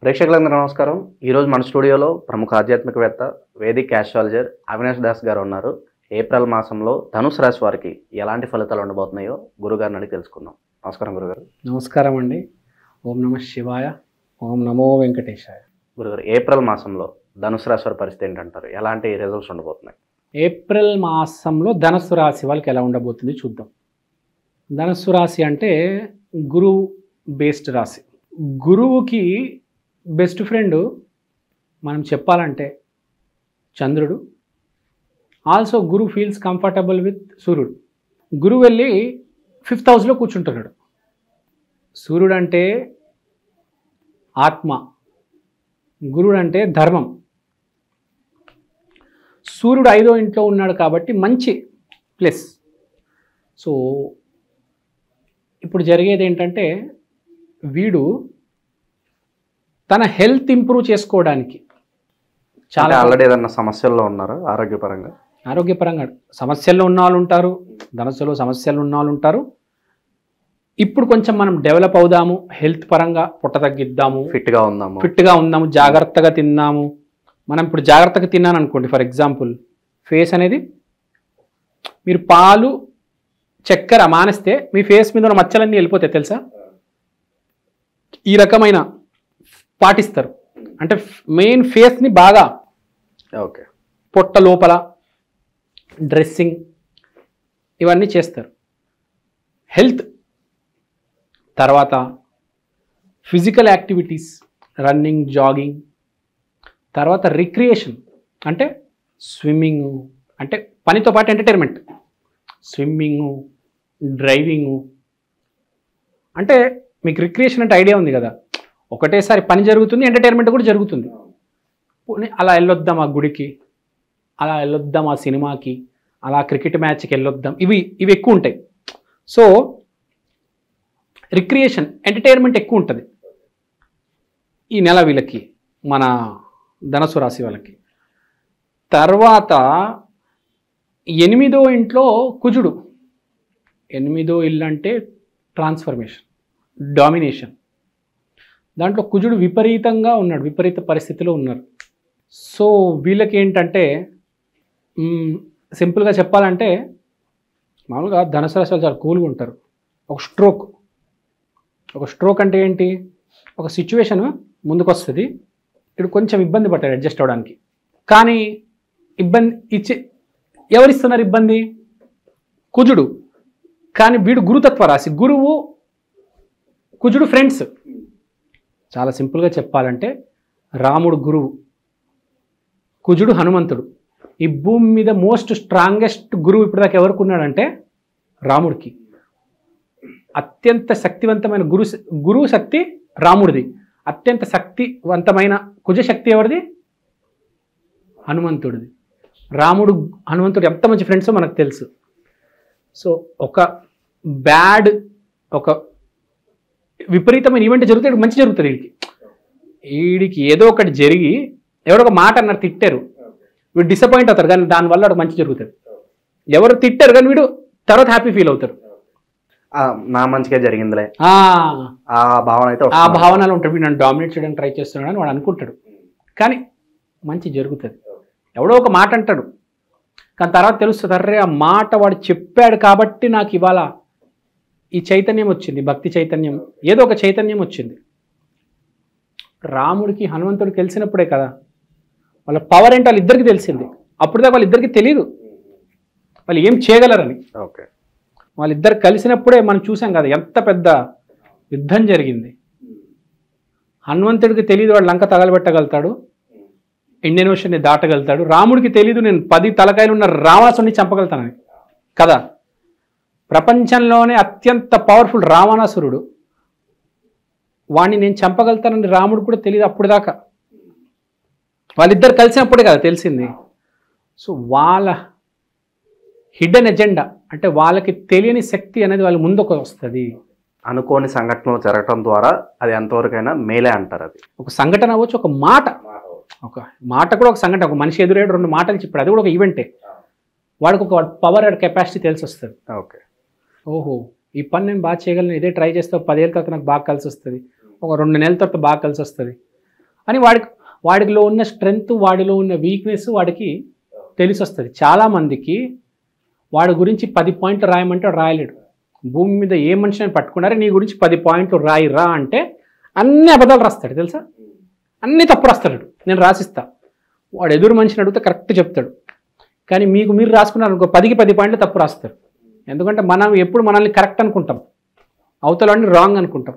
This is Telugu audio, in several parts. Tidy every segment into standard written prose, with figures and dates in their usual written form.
ప్రేక్షకులందరూ నమస్కారం. ఈరోజు మన స్టూడియోలో ప్రముఖ ఆధ్యాత్మికవేత్త వేదిక్ ఆస్ట్రాలజర్ అవినాష్ దాస్ గారు ఉన్నారు. ఏప్రిల్ మాసంలో ధనుసు రాశి వారికి ఎలాంటి ఫలితాలు ఉండబోతున్నాయో గురుగారిని అడిగి తెలుసుకుందాం. నమస్కారం గురుగారు. నమస్కారం అండి. ఓం నమ శివాయ, ఓం నమో వెంకటేశాయ. గురుగారు, ఏప్రిల్ మాసంలో ధనుసు రాశి వారి పరిస్థితి ఏంటంటారు? ఎలాంటి రిజల్ట్స్ ఉండబోతున్నాయి? ఏప్రిల్ మాసంలో ధనుస్సు రాశి వాళ్ళకి ఎలా ఉండబోతుంది చూద్దాం. ధనుస్సు రాశి అంటే గురువు బేస్డ్ రాశి. గురువుకి బెస్ట్ ఫ్రెండ్ మనం చెప్పాలంటే చంద్రుడు. Also Guru feels comfortable with సూర్యుడు. గురువు వెళ్ళి 5th హౌస్లో కూర్చుంటున్నాడు. సూర్యుడు అంటే ఆత్మ, గురుడు అంటే ధర్మం. సూర్యుడు 5వ ఇంట్లో ఉన్నాడు కాబట్టి మంచి ప్లస్. సో ఇప్పుడు జరిగేది ఏంటంటే వీడు తన హెల్త్ ఇంప్రూవ్ చేసుకోవడానికి చాలా ఆల్రెడీ ఏదన్నా సమస్యల్లో ఉన్నారా ఆరోగ్యపరంగా సమస్యల్లో ఉన్న వాళ్ళు ఉంటారు, ధనస్సులో సమస్యలు ఉన్న వాళ్ళు ఉంటారు. ఇప్పుడు కొంచెం మనం డెవలప్ అవుదాము, హెల్త్ పరంగా పొట్ట తగ్గిద్దాము, ఫిట్గా ఉందాము, జాగ్రత్తగా తిందాము. మనం ఇప్పుడు జాగ్రత్తగా తిన్నాను అనుకోండి, ఫర్ ఎగ్జాంపుల్ ఫేస్ అనేది మీరు పాలు చక్కెర మానేస్తే మీ ఫేస్ మీద ఉన్న మచ్చలన్నీ వెళ్ళిపోతాయి తెలుసా. ఈ రకమైన పాటిస్తారు అంటే మెయిన్ ఫేస్ని బాగా పొట్ట లోపల డ్రెస్సింగ్ ఇవన్నీ చేస్తారు. హెల్త్ తర్వాత ఫిజికల్ యాక్టివిటీస్, రన్నింగ్, జాగింగ్, తర్వాత రిక్రియేషన్ అంటే స్విమ్మింగ్, అంటే పనితో పాటు ఎంటర్టైన్మెంట్, స్విమ్మింగు, డ్రైవింగు. అంటే మీకు రిక్రియేషన్ అంటే ఐడియా ఉంది కదా, ఒకటేసారి పని జరుగుతుంది, ఎంటర్టైన్మెంట్ కూడా జరుగుతుంది. అలా వెళ్ళొద్దాం ఆ గుడికి, అలా వెళ్ళొద్దాం ఆ సినిమాకి, అలా క్రికెట్ మ్యాచ్కి వెళ్ళొద్దాం, ఇవి ఎక్కువ ఉంటాయి. సో రిక్రియేషన్, ఎంటర్టైన్మెంట్ ఎక్కువ ఉంటుంది ఈ నెల వీళ్ళకి, మన ధనుసు రాశి వాళ్ళకి. తర్వాత 8వ ఇంట్లో కుజుడు. 8వ ఇల్లు అంటే ట్రాన్స్ఫర్మేషన్, డామినేషన్. దాంట్లో కుజుడు విపరీతంగా ఉన్నాడు, విపరీత పరిస్థితిలో ఉన్నారు. సో వీళ్ళకి ఏంటంటే సింపుల్గా చెప్పాలంటే మామూలుగా ధనుసు రాశి వాళ్ళు చాలా కూల్గా ఉంటారు. ఒక స్ట్రోక్ అంటే ఏంటి, ఒక సిచ్యువేషన్ ముందుకు వస్తుంది, ఇప్పుడు కొంచెం ఇబ్బంది పడ్డారు అడ్జస్ట్ అవ్వడానికి. కానీ ఇబ్బంది ఎవరిస్తున్నారు ఇబ్బంది? కుజుడు. కానీ వీడు గురుతత్వ రాశి, గురువు కుజుడు ఫ్రెండ్స్. చాలా సింపుల్గా చెప్పాలంటే రాముడు గురువు, కుజుడు హనుమంతుడు. ఈ భూమి మీద మోస్ట్ స్ట్రాంగెస్ట్ గురువు ఇప్పటిదాకా ఎవరికి ఉన్నాడంటే రాముడికి. అత్యంత శక్తివంతమైన గురువు శక్తి రాముడిది. అత్యంత శక్తివంతమైన కుజశక్తి ఎవరిది? హనుమంతుడిది. హనుమంతుడు ఎంత మంచి ఫ్రెండ్సో మనకు తెలుసు. సో ఒక విపరీతమైన ఈవెంట్ జరిగితే మంచి జరుగుతుంది వీడికి ఏదో ఒకటి జరిగి ఎవరో ఒక మాట అన్నారు, తిట్టారు, వీడు డిసప్పాయింట్ అవుతారు, కానీ దానివల్ల వాడు మంచి జరుగుతుంది. ఎవరు తిట్టారు కానీ వీడు తర్వాత హ్యాపీ ఫీల్ అవుతారు, నా మంచిగా జరిగిందిలే ఆ భావనలో ఉంటాడు. వీడు నన్ను డామినేట్ చేయడానికి ట్రై చేస్తున్నాడు అని వాడు అనుకుంటాడు, కానీ మంచి జరుగుతుంది. ఎవడో ఒక మాట అంటాడు, కానీ తర్వాత తెలుస్తుంది, అర్రే ఆ మాట వాడు చెప్పాడు కాబట్టి నాకు ఇవాళ ఈ చైతన్యం వచ్చింది, భక్తి చైతన్యం, ఏదో ఒక చైతన్యం వచ్చింది. రాముడికి హనుమంతుడికి తెలిసినప్పుడే కదా వాళ్ళ పవర్ ఏంటో వాళ్ళిద్దరికి తెలిసింది. అప్పుడుదాకా వాళ్ళిద్దరికి తెలియదు వాళ్ళు ఏం చేయగలరని. వాళ్ళిద్దరు కలిసినప్పుడే మనం చూసాం కదా ఎంత పెద్ద యుద్ధం జరిగింది. హనుమంతుడికి తెలియదు వాడు లంక తగలబెట్టగలుగుతాడు, ఇండియన్ ఓషన్ని దాటగలుగుతాడు. రాముడికి తెలీదు నేను 10 తలకాయలు ఉన్న రావణాసుని చంపగలుగుతానని కదా. ప్రపంచంలోనే అత్యంత పవర్ఫుల్ రావణాసురుడు, వాడిని నేను చంపగలుగుతానని రాముడు కూడా తెలియదు అప్పుడు దాకా. వాళ్ళిద్దరు కలిసినప్పుడే కదా తెలిసింది. సో వాళ్ళ హిడెన్ ఎజెండా అంటే వాళ్ళకి తెలియని శక్తి అనేది వాళ్ళ ముందుకు వస్తుంది. అనుకోని సంఘటనలు జరగటం ద్వారా అది ఎంతవరకైనా మేలే అంటారు. అది ఒక సంఘటన అవ్వచ్చు, ఒక మాట కూడా ఒక సంఘటన. ఒక మనిషి ఎదురేడు 2 మాటలు చెప్పాడు, అది కూడా ఒక ఈవెంటే. వాడికి ఒక పవర్ అండ్ కెపాసిటీ తెలిసి వస్తుంది. ఓహో ఈ పని నేను బాగా చేయగలను, ఇదే ట్రై చేస్తే 10 ఏళ్ళ తర్వాత నాకు బాగా కలిసి వస్తుంది, ఒక 2 నెలల తర్వాత బాగా కలిసి వస్తుంది అని వాడిలో ఉన్న స్ట్రెంగ్త్, వాడిలో ఉన్న వీక్నెస్ వాడికి తెలిసి వస్తుంది. చాలామందికి వాడి గురించి 10 పాయింట్లు రాయమంటే రాయలేడు. భూమి మీద ఏ మనిషిని పట్టుకున్నారో నీ గురించి 10 పాయింట్లు రాయిరా అంటే అన్ని అబద్ధాలు రాస్తాడు తెలుసా, అన్ని తప్పు రాస్తాడు. నేను రాసిస్తా, వాడు ఎదురు మనిషిని అడిగితే కరెక్ట్ చెప్తాడు. కానీ మీరు రాసుకున్నారు అనుకో 10కి 10 పాయింట్లు తప్పు రాస్తారు. ఎందుకంటే మనం ఎప్పుడు మనల్ని కరెక్ట్ అనుకుంటాం, అవతలని రాంగ్ అనుకుంటాం.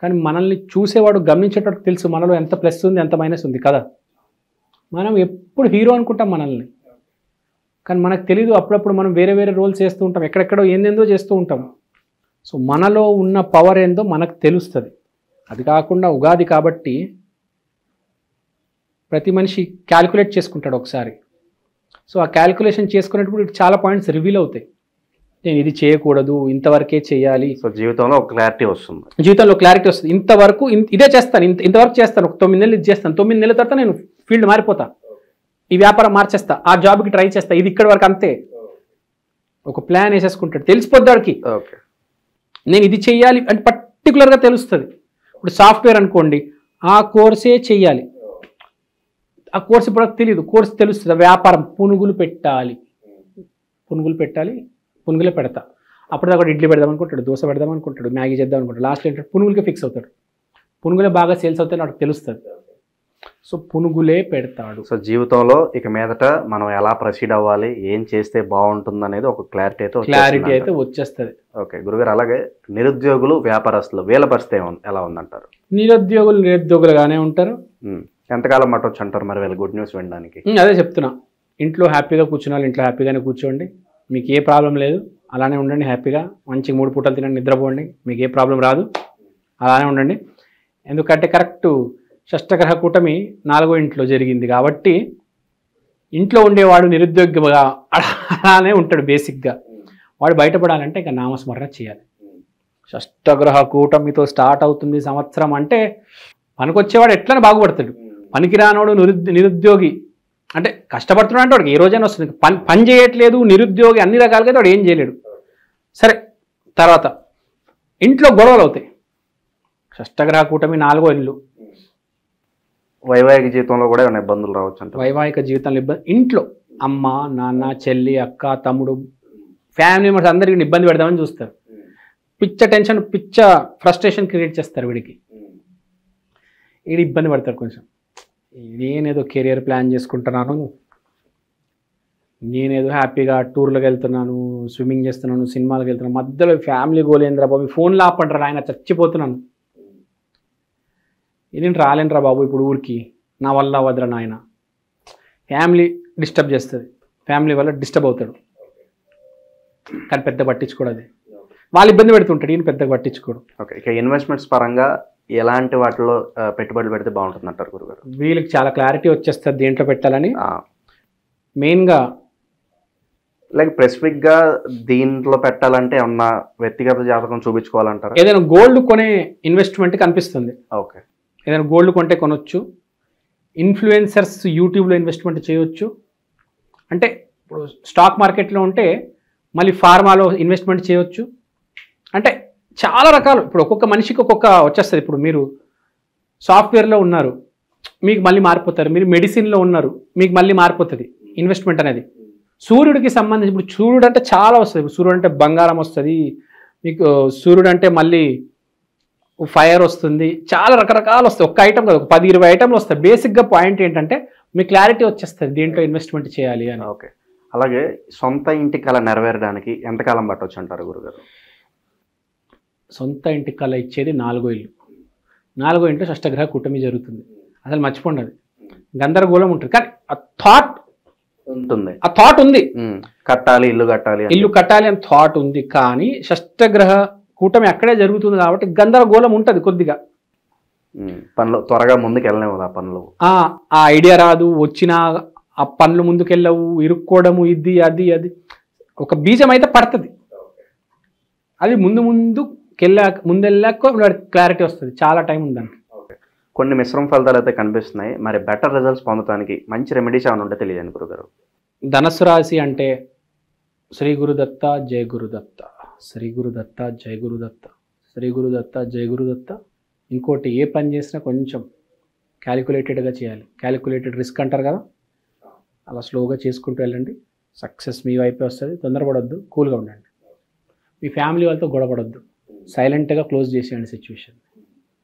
కానీ మనల్ని చూసేవాడు గమనించేటట్టు తెలుసు మనలో ఎంత ప్లస్ ఉంది ఎంత మైనస్ ఉంది కదా. మనం ఎప్పుడు హీరో అనుకుంటాం మనల్ని, కానీ మనకు తెలీదు అప్పుడప్పుడు మనం వేరే వేరే రోల్స్ చేస్తూ ఉంటాం, ఎక్కడెక్కడో ఏందేందో చేస్తూ ఉంటాం. సో మనలో ఉన్న పవర్ ఏందో మనకు తెలుస్తుంది. అది కాకుండా ఉగాది కాబట్టి ప్రతి మనిషి క్యాలిక్యులేట్ చేసుకుంటాడు ఒకసారి. సో ఆ క్యాలిక్యులేషన్ చేసుకునేటప్పుడు చాలా పాయింట్స్ రివీల్ అవుతాయి. నేను ఇది చేయకూడదు, ఇంతవరకే చేయాలి. సో జీవితంలో ఒక క్లారిటీ వస్తుంది. ఇంతవరకు ఇదే చేస్తాను, ఇంతవరకు చేస్తాను, ఒక 9 నెలలు ఇది చేస్తాను, 9 నెలల తర్వాత నేను ఫీల్డ్ మారిపోతా, ఈ వ్యాపారం మార్చేస్తా, ఆ జాబ్కి ట్రై చేస్తా, ఇది ఇక్కడి వరకు అంతే. ఒక ప్లాన్ వేసేసుకుంటాడు, తెలిసిపోద్ది వాడికి నేను ఇది చెయ్యాలి అంటే పర్టికులర్గా తెలుస్తుంది. ఇప్పుడు సాఫ్ట్వేర్ అనుకోండి, ఆ కోర్సే చెయ్యాలి, ఆ కోర్స్ ఇప్పుడు తెలియదు, కోర్స్ తెలుస్తుంది. వ్యాపారం పునుగులు పెట్టాలి, పునుగులే పెడతా. అప్పుడు దాకా ఇడ్లీ పెడదాం అనుకుంటాడు, దోశ పెడదాం అనుకుంటాడు, మ్యాగీ చేద్దాం అనుకుంటాడు, లాస్ట్ ఏంటంటే పునుగులకే ఫిక్స్ అవుతాడు. పునుగులే బాగా సేల్స్ అవుతాయి నాకు తెలుస్తుంది. సో పునుగులే పెడతాడు. సో జీవితంలో ఇక మీదట మనం ఎలా ప్రొసీడ్ అవ్వాలి, ఏం చేస్తే బాగుంటుంది అనేది ఒక క్లారిటీ అయితే వచ్చేస్తుంది. ఓకే గురుగారు, అలాగే నిరుద్యోగులు, వ్యాపారస్తులు వీళ్ళ పరిస్థితి ఎలా ఉందంటారు? నిరుద్యోగులుగానే ఉంటారు. ఎంతకాలం పట్టవచ్చు అంటారు మరి వీళ్ళ గుడ్ న్యూస్ వినడానికి? అదే చెప్తున్నా, ఇంట్లో హ్యాపీగా కూర్చున్నారు, ఇంట్లో హ్యాపీగానే కూర్చోండి, మీకు ఏ ప్రాబ్లం లేదు, అలానే ఉండండి హ్యాపీగా, మంచిగా 3 పూటలు తినండి, నిద్రపోండి, మీకు ఏ ప్రాబ్లం రాదు, అలానే ఉండండి. ఎందుకంటే కరెక్ట్ షష్టగ్రహ కూటమి 4వ ఇంట్లో జరిగింది కాబట్టి ఇంట్లో ఉండేవాడు నిరుద్యోగిగా అలానే ఉంటాడు. బేసిక్గా వాడు బయటపడాలంటే ఇక నామస్మరణ చేయాలి. షష్టగ్రహ కూటమితో స్టార్ట్ అవుతుంది సంవత్సరం అంటే పనికొచ్చేవాడు ఎట్లా బాగుపడతాడు, పనికిరానోడు నిరుద్యోగి అంటే కష్టపడుతున్నాడు అంటే వాడికి ఏ రోజైనా వస్తుంది. పని చేయట్లేదు నిరుద్యోగి అన్ని రకాలుగా వాడు ఏం చేయలేడు. సరే, తర్వాత ఇంట్లో గొడవలు అవుతాయి. షష్టగ్రహ కూటమి 4వ ఇల్లు. వైవాహిక జీవితంలో కూడా ఏమైనా ఇబ్బందులు రావచ్చు అంటే? వైవాహిక జీవితంలో ఇబ్బంది, ఇంట్లో అమ్మ నాన్న చెల్లి అక్క తమ్ముడు ఫ్యామిలీ మెంబర్స్ అందరికీ ఇబ్బంది పెడదామని చూస్తారు. పిచ్చ టెన్షన్, పిచ్చ ఫ్రస్ట్రేషన్ క్రియేట్ చేస్తారు వీడికి. వీడు ఇబ్బంది పడతారు కొంచెం. నేనేదో కెరియర్ ప్లాన్ చేసుకుంటున్నాను, నేనేదో హ్యాపీగా టూర్లకు వెళ్తున్నాను, స్విమ్మింగ్ చేస్తున్నాను, సినిమాలకు వెళ్తున్నాను, మధ్యలో ఫ్యామిలీ గోలేంద్రా బాబు, ఫోన్లో ఆపంటారా ఆయన, చచ్చిపోతున్నాను, ఇది రాలేనురా బాబు ఇప్పుడు ఊరికి, నా వల్ల వదరా నాయన. ఫ్యామిలీ డిస్టర్బ్ చేస్తుంది, ఫ్యామిలీ వల్ల డిస్టర్బ్ అవుతాడు. కానీ పెద్ద పట్టించుకోడు, అది వాళ్ళు ఇబ్బంది పెడుతుంటాడు, ఈయన పెద్దగా పట్టించుకోడు. ఓకే, ఇక ఇన్వెస్ట్మెంట్స్ పరంగా ఎలాంటి వాటిలో పెట్టుబడులు పెడితే బాగుంటుంది అంటారు గురుగారు? వీళ్ళకి చాలా క్లారిటీ వచ్చేస్తుంది దేంట్లో పెట్టాలని. మెయిన్గా లైక్ స్పెసిఫిక్గా దీంట్లో పెట్టాలంటే ఏమన్నా వ్యక్తిగత జాతకం చూపించుకోవాలంటారు? ఏదైనా గోల్డ్ కొనే ఇన్వెస్ట్మెంట్ కనిపిస్తుంది. ఓకే, ఏదైనా గోల్డ్ కొంటే కొనొచ్చు. ఇన్ఫ్లుయెన్సర్స్ యూట్యూబ్లో ఇన్వెస్ట్మెంట్ చేయొచ్చు. అంటే ఇప్పుడు స్టాక్ మార్కెట్లో ఉంటే మళ్ళీ ఫార్మాలో ఇన్వెస్ట్మెంట్ చేయొచ్చు. అంటే చాలా రకాలు, ఇప్పుడు ఒక్కొక్క మనిషికి ఒక్కొక్క వచ్చేస్తుంది. ఇప్పుడు మీరు సాఫ్ట్వేర్లో ఉన్నారు, మీకు మళ్ళీ మారిపోతారు. మీరు మెడిసిన్లో ఉన్నారు, మీకు మళ్ళీ మారిపోతుంది ఇన్వెస్ట్మెంట్ అనేది. సూర్యుడికి సంబంధించి ఇప్పుడు సూర్యుడు అంటే చాలా వస్తుంది. ఇప్పుడు సూర్యుడు అంటే బంగారం వస్తుంది మీకు, సూర్యుడు అంటే మళ్ళీ ఫైర్ వస్తుంది, చాలా రకరకాలు వస్తాయి. ఒక్క ఐటమ్ కాదు, ఒక 10-20 ఐటమ్లు వస్తాయి. బేసిక్గా పాయింట్ ఏంటంటే మీ క్లారిటీ వచ్చేస్తుంది దేంట్లో ఇన్వెస్ట్మెంట్ చేయాలి అని. ఓకే, అలాగే సొంత ఇంటి కళ నెరవేరడానికి ఎంతకాలం పట్టవచ్చు అంటారు గురుగారు? సొంత ఇంటికి కళ ఇచ్చేది 4వ ఇల్లు. 4వ ఇంట్లో షష్టగ్రహ కూటమి జరుగుతుంది. అసలు మర్చిపోండి, అది గందరగోళం ఉంటుంది. కానీ ఆ థాట్ ఉంది, కట్టాలి, ఇల్లు కట్టాలి అని థాట్ ఉంది. కానీ షష్టగ్రహ కూటమి అక్కడే జరుగుతుంది కాబట్టి గందరగోళం ఉంటుంది కొద్దిగా. పనులు త్వరగా ముందుకు వెళ్ళలేము, ఆ పనులు ఆ ఐడియా రాదు, వచ్చిన ఆ పనులు ముందుకెళ్ళవు, ఇరుక్కోవడము, ఇది అది అది ఒక బీజం అయితే పడుతుంది. అది ముందెళ్ళాక క్లారిటీ వస్తుంది. చాలా టైం ఉందండి. కొన్ని మిశ్రమ ఫలితాలు అయితే కనిపిస్తున్నాయి. మరి బెటర్ రిజల్ట్స్ పొందడానికి మంచి రెమెడీస్ ఏమైనా ఉంటే తెలియజేయండి గురుగారు. ధనస్సు రాశి అంటే శ్రీ గురుదత్త జయ గురుదత్త, శ్రీ గురుదత్త జయ గురుదత్త, శ్రీ గురుదత్త జయ గురుదత్త. ఇంకోటి ఏ పని చేసినా కొంచెం క్యాలిక్యులేటెడ్గా చేయాలి. క్యాలిక్యులేటెడ్ రిస్క్ అంటారు కదా, అలా స్లోగా చేసుకుంటూ వెళ్ళండి. సక్సెస్ మీ వైపే వస్తుంది. తొందరపడొద్దు, కూల్గా ఉండండి. మీ ఫ్యామిలీ వాళ్ళతో గొడవపడొద్దు, సైలెంట్గా క్లోజ్ చేసేయండి సిచ్యువేషన్.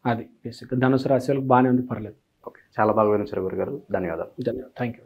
అది బేసిక్. ధనుసు రాశి వాళ్ళకి బాగానే ఉంది, పర్లేదు. ఓకే, చాలా బాగా వివరించారు గురుగారు. ధన్యవాదాలు. Thank you.